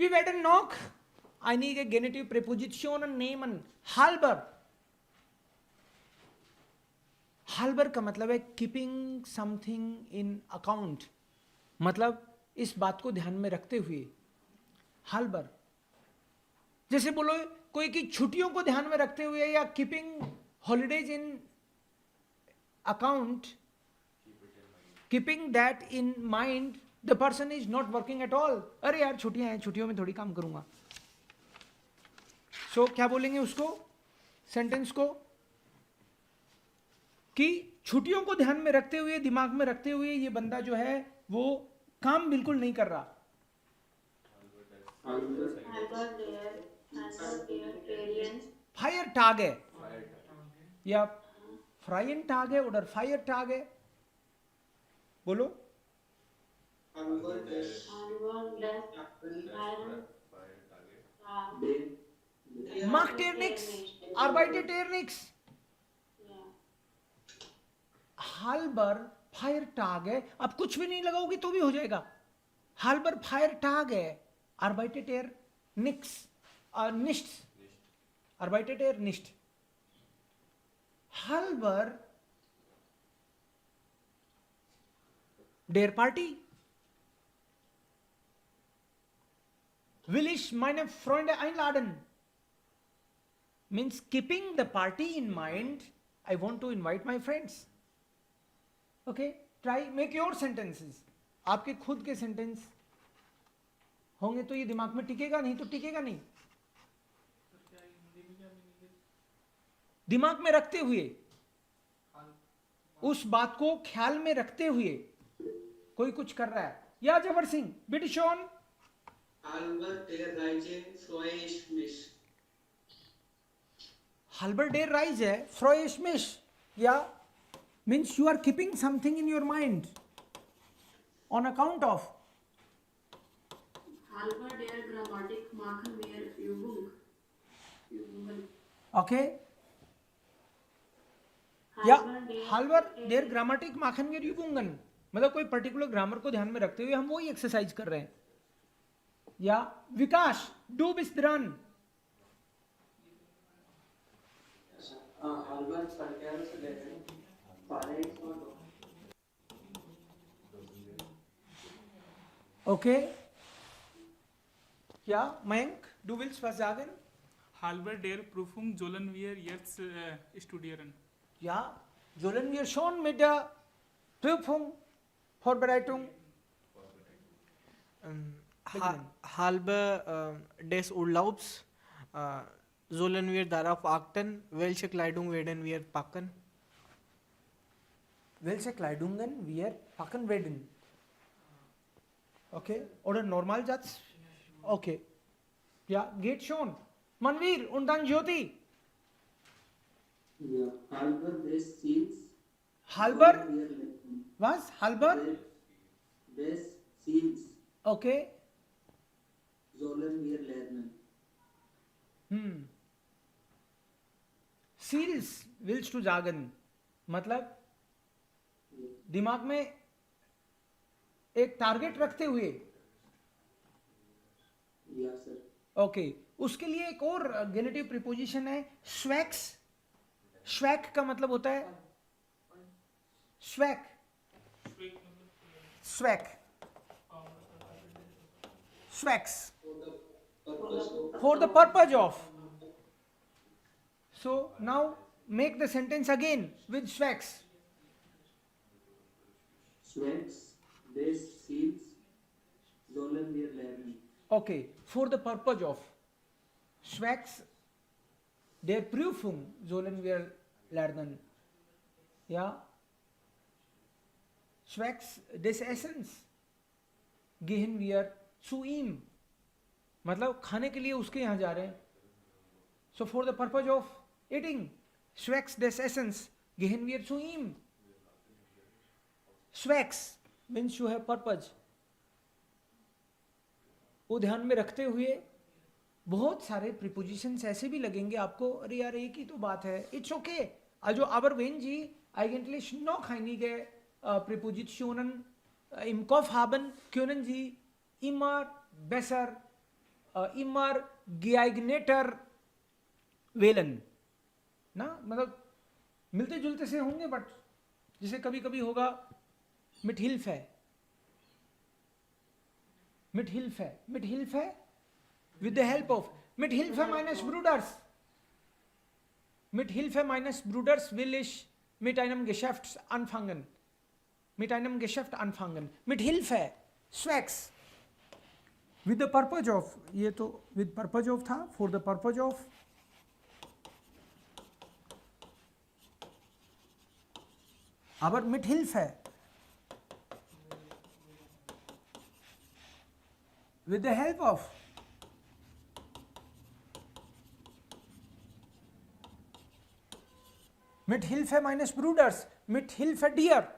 We werden noch einige Genitiv Präpositionen nehmen. halber. halber का मतलब है कीपिंग समथिंग इन अकाउंट, मतलब इस बात को ध्यान में रखते हुए. halber जैसे बोलो कोई की छुट्टियों को ध्यान में रखते हुए, या keeping holidays in account, keeping that in mind, the person is not working at all. अरे यार छुट्टियां हैं, छुट्टियों में थोड़ी काम करूंगा. सो क्या बोलेंगे उसको, सेंटेंस को, कि छुट्टियों को ध्यान में रखते हुए, दिमाग में रखते हुए ये बंदा जो है वो काम बिल्कुल नहीं कर रहा. फायर टाग है या फ्राइन टाग है, उधर फायर टाग है. बोलो. macht er nix, arbeitet er nix. halber फायर टाग है. अब कुछ भी नहीं लगाओगे तो भी हो जाएगा. halber फायर टाग है. arbeitet er nix, nichts, arbeitet er nicht. halber der Party. Will ich meine Freunde einladen? Means keeping the party in mind, I want to invite my friends. Okay, try make your sentences. आपके खुद के sentence होंगे तो ये दिमाग में टिकेगा, नहीं तो टिकेगा नहीं. दिमाग में रखते हुए, उस बात को ख्याल में रखते हुए कोई कुछ कर रहा है. या जबर Singh bit shown. halber der Reise freue ich mich. halber der Reise freue ich mich. या means you are keeping something in your mind on account of. halber der Grammatik machen wir Übungen. Okay. या halber der Grammatik machen wir Übungen, मतलब कोई particular grammar को ध्यान में रखते हुए हम वही एक्सरसाइज कर रहे हैं. या विकास डू बिस द्रन. ओके. या मयंक डू विल्स was sagen? halber der Prüfung sollen wir jetzt studieren. Ja, sollen wir schon mit der Prüfung, Vorbereitung? Halber des Urlaubs sollen wir darauf achten, welche Kleidung werden wir packen? Welche Kleidungen wir packen werden? Okay, oder Normalsatz? Okay. Ja, geht schon. Manvir und dann Jyoti. Ja, halber des Ziels. Halber? Was? Halber? Des Ziels Okay. sollen wir lernen. Ziels willst du sagen? मतलब दिमाग में एक target रखते हुए. Ja, sir. Okay. उसके लिए एक और गेनेटिव प्रीपोजिशन है स्वैक्स. स्वैक का मतलब होता है स्वैक. स्वैक, स्वैक्स, for the purpose of. So now make the sentence again with स्वैक्स. Zwecks des Ziels sollen wir lernen. Okay, for the purpose of. Zwecks der Prüfung sollen wir lernen. Ja. Zwecks des Essens gehen wir zu ihm. मतलब खाने के लिए उसके यहाँ जा रहे हैं. So for the purpose of eating. Zwecks des Essens gehen wir zu ihm. Zwecks means you have purpose. वो ध्यान में रखते हुए बहुत सारे प्रीपोजिशंस ऐसे भी लगेंगे आपको, अरे यार एक ही तो बात है. It's okay. Also aber wenn Sie eigentlich noch einige Präpositionen im Kopf haben, können Sie immer besser immer geeigneter wählen ना, मतलब मिलते जुलते से होंगे, बट जैसे कभी कभी होगा mithilfe, mithilfe, mithilfe with the help of, mithilfe minus bruders, mithilfe minus bruders will ich mit einem Geschäft anfangen, mit einem Geschäft anfangen, mithilfe zwecks, with the purpose of, ये तो with purpose of था, for the purpose of, aber mithilfe, with the help of, mithilfe meines Bruders, mithilfe dir,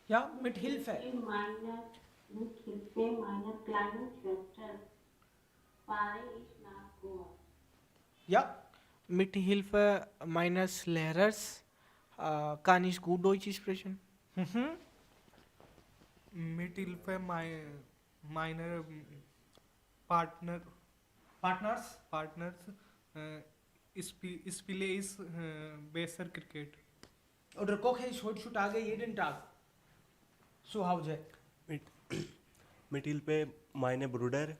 ja, mithilfe, Mithilfe meiner kleinen Schwester fahre ich nach Goa. ja, Mithilfe meines Lehrers kann ich gut Deutsch sprechen. mithilfe meiner partners spiele ich besser Cricket. oder koche ich heutzutage jeden Tag zu Hause, mithilfe meine Brüder,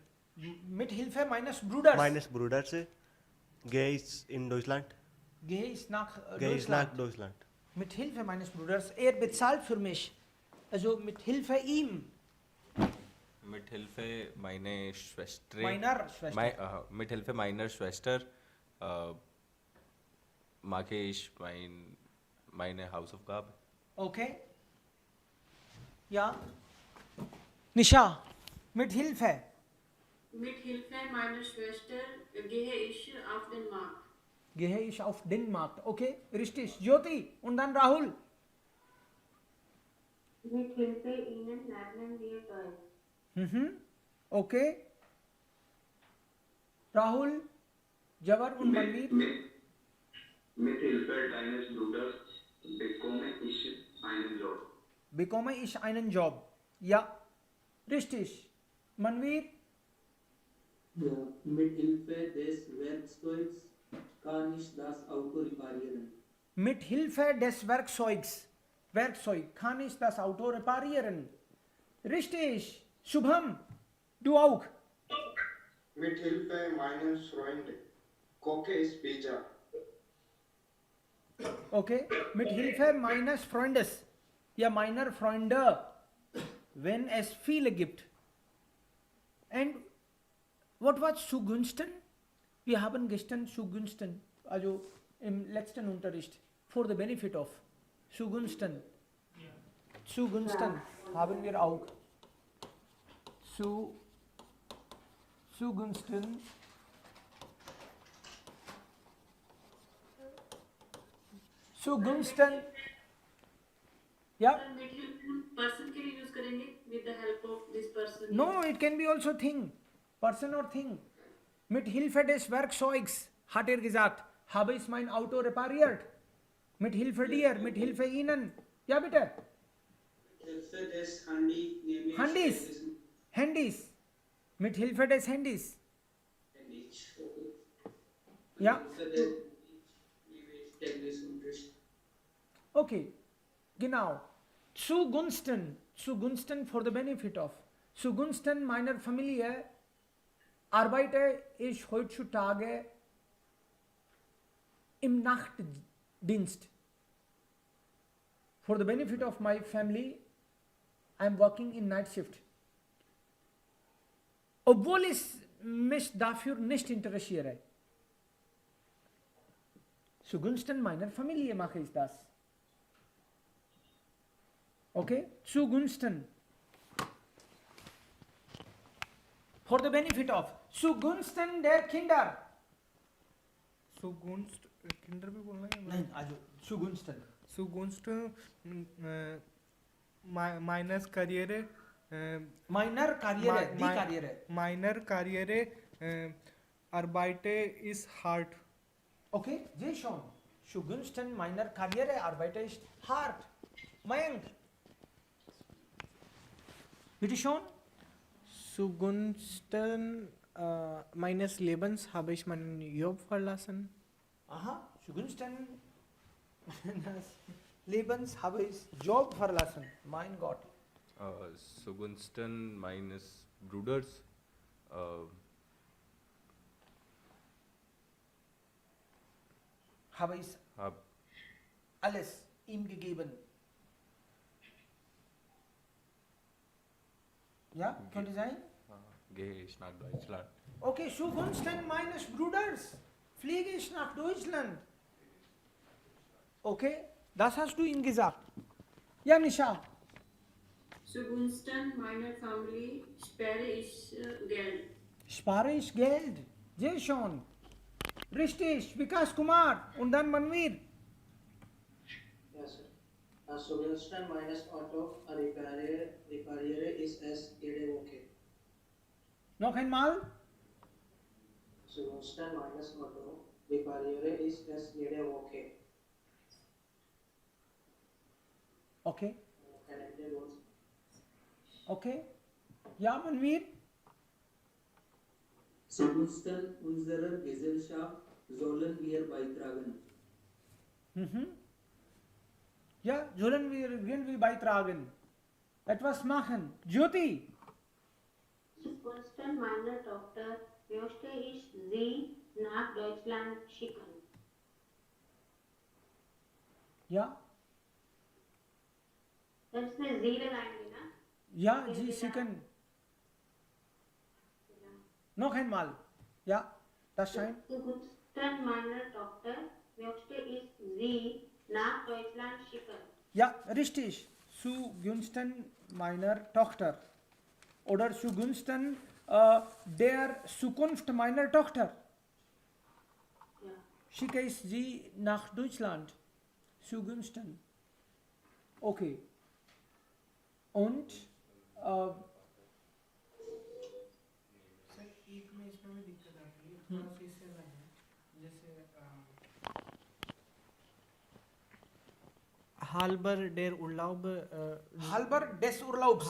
mithilfe meines meines Bruders gehe ich in Deutschland, gehe ich nach gehe ich nach Deutschland, Deutschland. mit Hilfe meines Bruders, er bezahlt für mich, also mit Hilfe ihm, mithilfe meine Schwester, meiner Schwester, mithilfe meiner Schwester mache ich meine Hausaufgabe. okay, ja, Nisha, mit Hilfe, Mithilfe meiner Schwester gehe ich auf den Markt. gehe ich auf den Markt, okay, richtig, Jyoti und dann Rahul, Mithilfe ihnen lernen wir Deutsch. okay, Rahul, Jawar und Manveer, Mithilfe deines Bruders bekomme ich einen Job. bekomme ich einen Job, ja, richtig, Manveer, Ja, mit Hilfe des Werkzeugs kann ich das Auto reparieren. mit Hilfe des Werkzeug kann ich das Auto reparieren, richtig, Shubham, du auch, Mithilfe meines Freundes koche ich Pizza. okay, mit Hilfe meines Freundes, ja, meiner Freunde, wenn es viele gibt. And what was zugunsten? Wir haben gestern zugunsten, also im letzten Unterricht, for the benefit of, zugunsten. Zugunsten haben wir auch. Zugunsten. Zugunsten. Ja. Sir, mithilfe person के लिए use करेंगे with the help of this person. No, it can be also thing. Person or thing. Mit Hilfe des Werkzeugs, hat er gesagt, habe ich mein Auto repariert. Mit Hilfe dir, mit Hilfe ihnen. Ja, bitte. Hilfe des Handy nehme ich Handys. Handys. Mit Hilfe des Handys. Ja. Hilfe des Technikunterricht. Okay. Genau. Zugunsten. Zugunsten for the benefit of. Zugunsten meiner Familie arbeite ich heutzutage im Nachtdienst. For the benefit of my family, I am working in night shift. Obwohl ich mich dafür nicht interessiere. Zugunsten meiner Familie mache ich das. Okay? Zugunsten. For the benefit of. Zugunsten der Kinder. सुगुंस्ट किंडर भी बोलना है Nein, also zugunsten. सुगुंस्ट माइनस करियर Meiner Karriere, die Karriere. माइनर करियर arbeite ist hart. Okay, sehe schon. Zugunsten meiner Karriere arbeite ich hart. Mayank. Bitte schon? zugunsten meines Lebens habe ich meinen Job verlassen. Aha, zugunsten meines Lebens habe ich Job verlassen. Mein Gott. zugunsten meines Bruders Habe ich hab alles ihm gegeben. Ja, könnte sein? gehe ich nach Deutschland. Okay, zugunsten meines Bruders fliege ich nach Deutschland. Okay, das hast du ihm gesagt. Ja, Nisha. Zugunsten meiner Familie spare ich Geld. Spare ich Geld. Sehr schön. Richtig, Vikas Kumar und dann Manvir. Yes, sir. Zugunsten meines Auto repariere ist es jede Woche. Noch einmal. Zugunsten meines Auto repariere ist es jede Woche. Okay, Connected words. okay. Ja, Manvir. Zugunsten unserer Gesellschaft sollen wir beitragen. Ja, sollen wir beitragen. Etwas machen. Jyoti. Zugunsten meiner Tochter möchte ich sie nach Deutschland schicken. Ja, Das ist eine Seele eigentlich, ne? ja, Sie schicken. Noch einmal. Ja, das scheint. Zugunsten meiner Tochter möchte ich sie nach Deutschland schicken. Ja, richtig. Zugunsten meiner Tochter. Oder zugunsten der Zukunft meiner Tochter. Ja. Schicke ich sie nach Deutschland. Zugunsten. Okay. Und sir एक में इसमें भी दिक्कत आ रही है, थोड़ा सा इससे अलग है. जैसे halber der Urlaub halber des Urlaubs.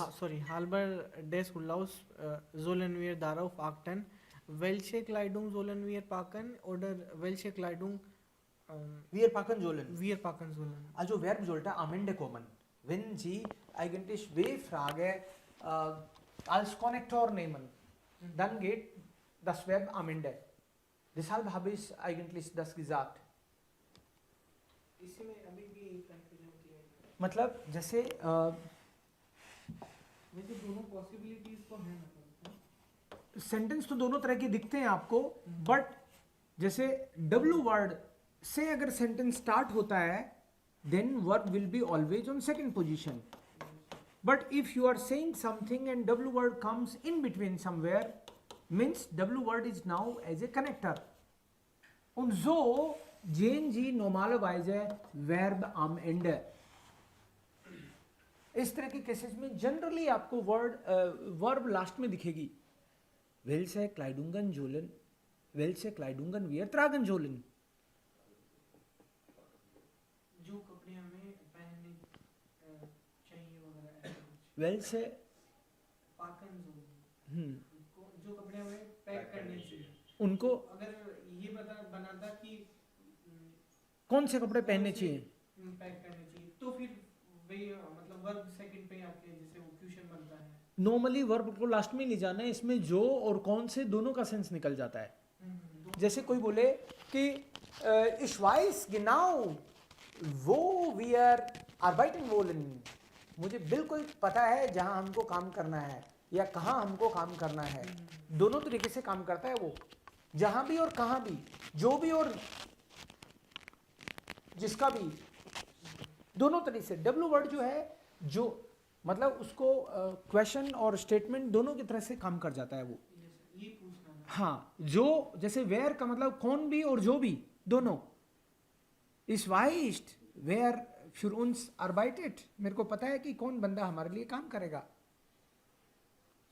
halber des Urlaubs sollen wir darauf achten, welche Kleidung sollen wir packen oder welche Kleidung Wir packen sollen. wir packen sollen. Also Verb sollte am Ende kommen. Wenn Sie eigentlich W-Frage als Konnektor nehmen, dann geht das Verb am Ende. Deshalb habe ich eigentlich das gesagt. इसी में अभी भी एक confusion clear है. मतलब जैसे वैसे दोनों पॉसिबिलिटीज तो हैं मतलब. सेंटेंस तो दोनों तरह के दिखते हैं आपको, बट जैसे W वर्ड से अगर सेंटेंस स्टार्ट होता है then verb will be always on second position. But if you are saying something and W word comes in between somewhere, means W word is now as a connector. Und so sehen Sie normalerweise Verb am Ende. इस तरह के cases में generally आपको verb last में दिखेगी. Welche Kleidungen sollen, welche Kleidungen wir tragen sollen. जो कपड़े हमें पहनने चाहिए वगैरह ऐसा कुछ. Welche पाकन जो कपड़े हमें पैक करने चाहिए. उनको अगर ये बनाता कि कौन से कपड़े पहनने चाहिए. पैक करने चाहिए तो फिर वही मतलब वर्ब सेकंड पे आपके जैसे वो क्वेश्चन बनता है. नॉर्मली वर्ब को लास्ट में ले जाना है, इसमें जो और कौन से दोनों का सेंस निकल जाता है. जैसे कोई बोले कि ich weiß genau wo wir arbeiten wollen, मुझे बिल्कुल पता है जहां हमको काम करना है या कहां हमको काम करना है. दोनों तरीके से काम करता है वो, जहां भी और कहां भी, जो भी और जिसका भी, दोनों तरीके से. W वर्ड जो है जो मतलब उसको क्वेश्चन और स्टेटमेंट दोनों की तरह से काम कर जाता है वो. ये पूछना है. हाँ, जो जैसे वेयर का मतलब कौन भी और जो भी दोनों. इस वाइस्ट वेयर für uns arbeitet, मेरे को पता है कि कौन बंदा हमारे लिए काम करेगा.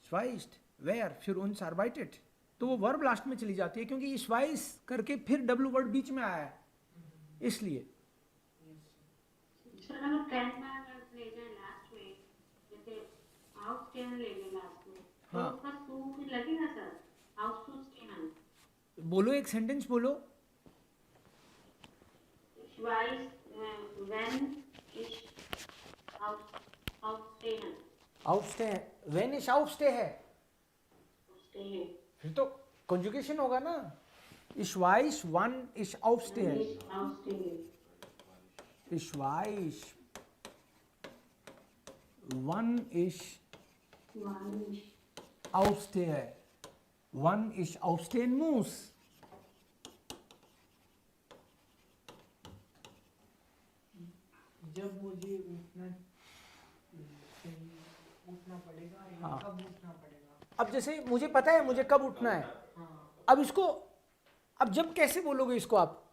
Schweist, wer für uns arbeitet, तो वो वर्ब लास्ट में चली जाती है क्योंकि इस वाइस करके फिर W वर्ड बीच में आया है, इसलिए. सर अगर कैन में अगर ले जाए लास्ट में, जैसे आउट कैन ले जाए लास्ट में, तो हाँ। उसका सू फिर लगेगा सर, aufzustehen. बोलो, एक सेंटेंस बोलो। Ich weiß, wenn ich aufstehen. आउटस्टे है, व्हेन इज आउटस्टे है, Aufstehe. फिर तो कंजुगेशन होगा ना। Ich weiß, wann ich aufstehe. Wenn ich aufstehe. Ich weiß, wann ich Wann ich aufstehe. Wann ich aufstehen muss. जब मुझे उठना पड़ेगा या हाँ। कब उठना पड़ेगा। अब जैसे मुझे पता है मुझे कब उठना है, हाँ, अब इसको, अब जब कैसे बोलोगे इसको आप?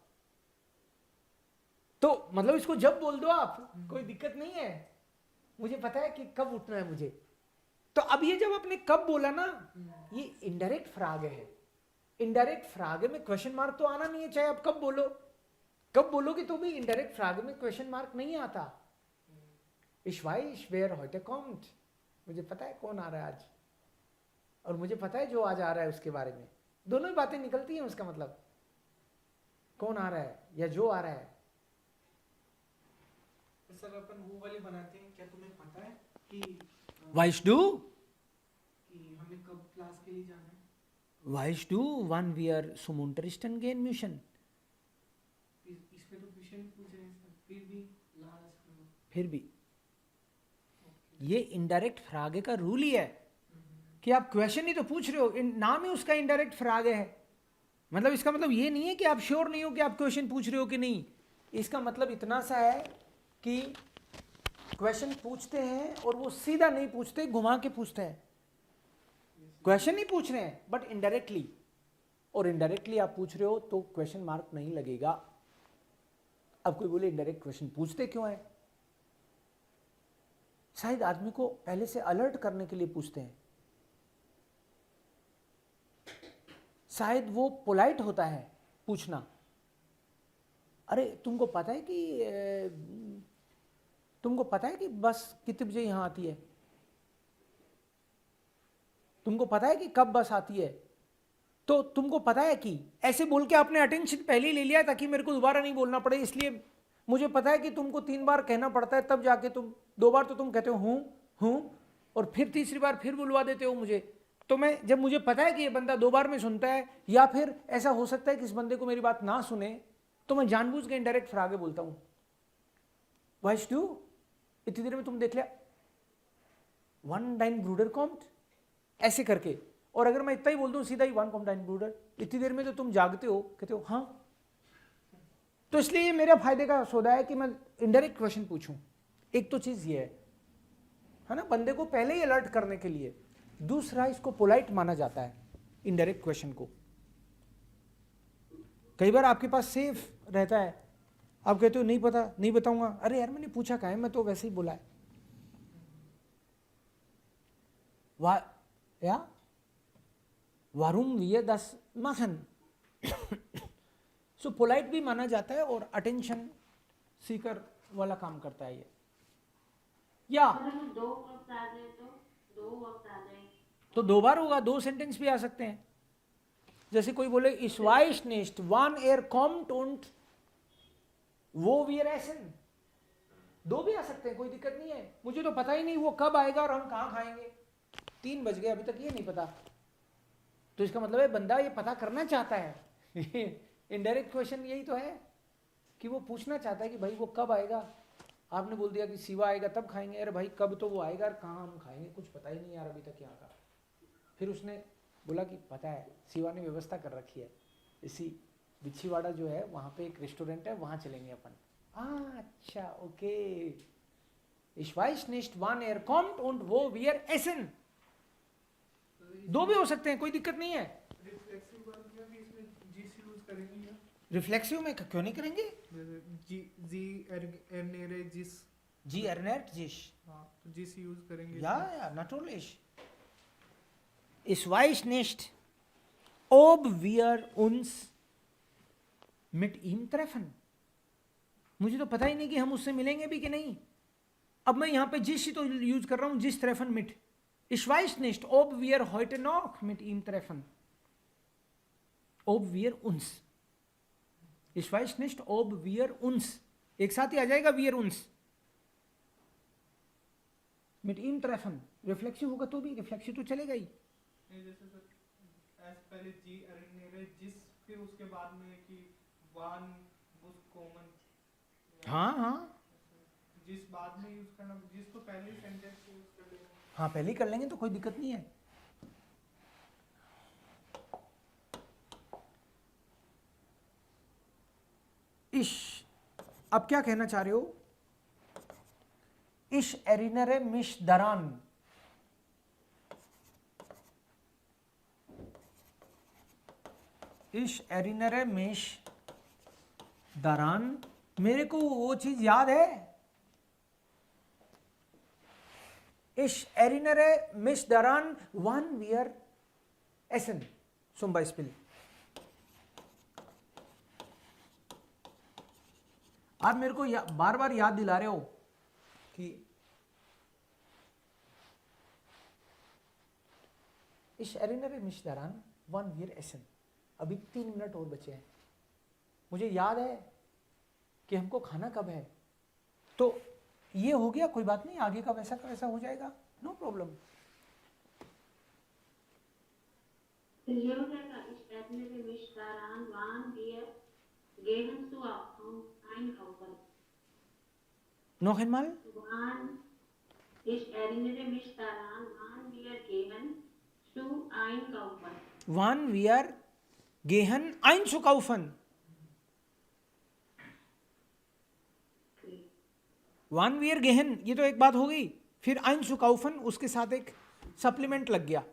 तो मतलब इसको जब बोल दो आप, कोई दिक्कत नहीं है। मुझे पता है कि कब उठना है मुझे। तो अब ये जब आपने कब बोला ना, ये इनडायरेक्ट फ्रागे है। इनडायरेक्ट फ्रागे में क्वेश्चन मार्क तो आना नहीं है, चाहे आप कब बोलो। कब बोलोगे तो भी इनडायरेक्ट फ्रागे में क्वेश्चन मार्क नहीं आता। Ich weiß, wer heute kommt. मुझे पता है कौन आ रहा है आज, और मुझे पता है जो आज आ रहा है उसके बारे में। दोनों ही बातें निकलती हैं उसका मतलब, कौन आ रहा है या जो आ रहा है। तो सर अपन वो वाली बनाते हैं, क्या तुम्हें पता है कि Weißt du? कि हमें कब क्लास के लिए जाना है? Weißt du, wann wir zum Unterrichten gehen müssen? इसमें तो क्वेश्चन पूछ रहे हैं सर, फिर भी लास्ट में। फिर भी ये इनडायरेक्ट फ्रागे का रूल ही है कि आप क्वेश्चन ही तो पूछ रहे हो, नाम ही उसका इनडायरेक्ट फ्रागे है। मतलब इसका मतलब ये नहीं है कि आप श्योर नहीं हो कि आप क्वेश्चन पूछ रहे हो कि नहीं। इसका मतलब इतना सा है कि क्वेश्चन पूछते हैं और वो सीधा नहीं पूछते, घुमा के पूछते हैं। क्वेश्चन नहीं पूछ रहे हैं बट इनडायरेक्टली, और इनडायरेक्टली आप पूछ रहे हो तो क्वेश्चन मार्क नहीं लगेगा। अब कोई बोले इनडायरेक्ट क्वेश्चन पूछते क्यों है? शायद आदमी को पहले से अलर्ट करने के लिए पूछते हैं। शायद वो पोलाइट होता है पूछना। अरे तुमको पता है कि बस कितने बजे यहां आती है? तुमको पता है कि कब बस आती है? तो तुमको पता है कि, ऐसे बोल के आपने अटेंशन पहले ही ले लिया ताकि मेरे को दोबारा नहीं बोलना पड़े। इसलिए मुझे पता है कि तुमको 3 बार कहना पड़ता है, तब जाके तुम 2 बार तो तुम कहते हो हूं, और फिर तीसरी बार फिर बुलवा देते हो मुझे। तो मैं, जब मुझे पता है कि ये बंदा 2 बार में सुनता है, या फिर ऐसा हो सकता है कि इस बंदे को मेरी बात ना सुने, तो मैं जानबूझ के इनडायरेक्ट फ्रागे बोलता हूं। Weißt du? इतनी देर में तुम देख लिया, वन डाइन ब्रूडर कॉम्ट, ऐसे करके। और अगर मैं इतना ही बोल दूं सीधा ही वन कॉम डाइन ब्रूडर, इतनी देर में तो तुम जागते हो, कहते हो हाँ। तो इसलिए ये मेरा फायदे का सौदा है कि मैं इनडायरेक्ट क्वेश्चन पूछूं। एक तो चीज ये है ना, बंदे को पहले ही अलर्ट करने के लिए। दूसरा, इसको पोलाइट माना जाता है इनडायरेक्ट क्वेश्चन को। कई बार आपके पास सेफ रहता है, आप कहते हो नहीं पता, नहीं बताऊंगा। अरे यार मैंने पूछा क्या है, मैं तो वैसे ही बोला है। वारुम wir das machen? सो पोलाइट भी माना जाता है और अटेंशन सीकर वाला काम करता है ये। या अगर 2 वक्त आ जाए तो 2 वक्त आ जाए तो 2 बार होगा, 2 सेंटेंस भी आ सकते हैं। जैसे कोई बोले ich weiß nicht wann kommt und वो wir essen, 2 भी आ सकते हैं, कोई दिक्कत नहीं है। मुझे तो पता ही नहीं वो कब आएगा और हम कहाँ खाएंगे। 3 बज गए, अभी तक ये नहीं पता। तो इसका मतलब है बंदा ये पता करना चाहता है। इनडायरेक्ट क्वेश्चन यही तो है कि वो पूछना चाहता है कि भाई वो कब आएगा। आपने बोल दिया कि शिवा आएगा तब खाएंगे। अरे भाई कब तो वो आएगा और कहाँ हम खाएंगे, कुछ पता ही नहीं यार अभी तक यहाँ का। फिर उसने बोला कि पता है, शिवा ने व्यवस्था कर रखी है, इसी बिच्छीवाड़ा जो है वहाँ पे एक रेस्टोरेंट है, वहाँ चलेंगे अपन। अच्छा okay, ich weiß nicht wann kommt und wo wir essen। 2 भी हो सकते हैं, कोई दिक्कत नहीं है। रिफ्लेक्सिव वर्ब में भी इसमें जिस यूज करेंगे क्या? रिफ्लेक्सिव में क्यों नहीं करेंगे? जी एरनेरे जिस, जी एरनेट जिस, हाँ तो जिस यूज करेंगे। या natürlich। Ich weiß nicht ob wir uns mit ihm treffen। मुझे तो पता ही नहीं कि हम उससे मिलेंगे भी कि नहीं। अब मैं यहाँ पे जिस ही तो यूज कर रहा हूँ, जिस ट्रेफन मिट। Ich weiß nicht, ob wir heute noch mit ihm treffen. Ob wir uns. Ich weiß nicht, ob wir uns. एक साथ ही आ जाएगा wir uns. Mit ihm treffen. Reflexive होगा तो भी रिफ्लेक्सिव तो चलेगा ही. नहीं, जैसे सर एस पहले जी अरिनेरे जिस, फिर उसके बाद में कि वान बुस कॉमन. हाँ हाँ जिस बाद में यूज करना, जिस तो पहले सेंटेंस यूज कर लेंगे. हाँ पहले ही कर लेंगे तो कोई दिक्कत नहीं है. इश, अब क्या कहना चाह रहे हो? इश एरिनरे मिश दरान. इश एरिनरे मिश दरान. मेरे को वो चीज याद है. इश एरिनरे मिश दरान वन वियर एसन zum Beispiel. आप मेरे को बार बार याद दिला रहे हो कि इस एरिनरे मिश दरान वन वियर एसन. अभी 3 मिनट और बचे हैं. मुझे याद है कि हमको खाना कब है. तो ये हो गया, कोई बात नहीं, आगे का वैसा हो जाएगा, नो प्रॉब्लम. ये हो जाएगा इस एरिनरे मिश दारान वान wear गेहन zu einkaufen. Noch einmal. Wann ich erinnere mich daran, wann wir gehen zu einkaufen. Wann wir gehen einzukaufen. Wann wir gehen, ये तो एक बात हो गई. फिर einzukaufen, उसके साथ एक सप्लीमेंट लग गया.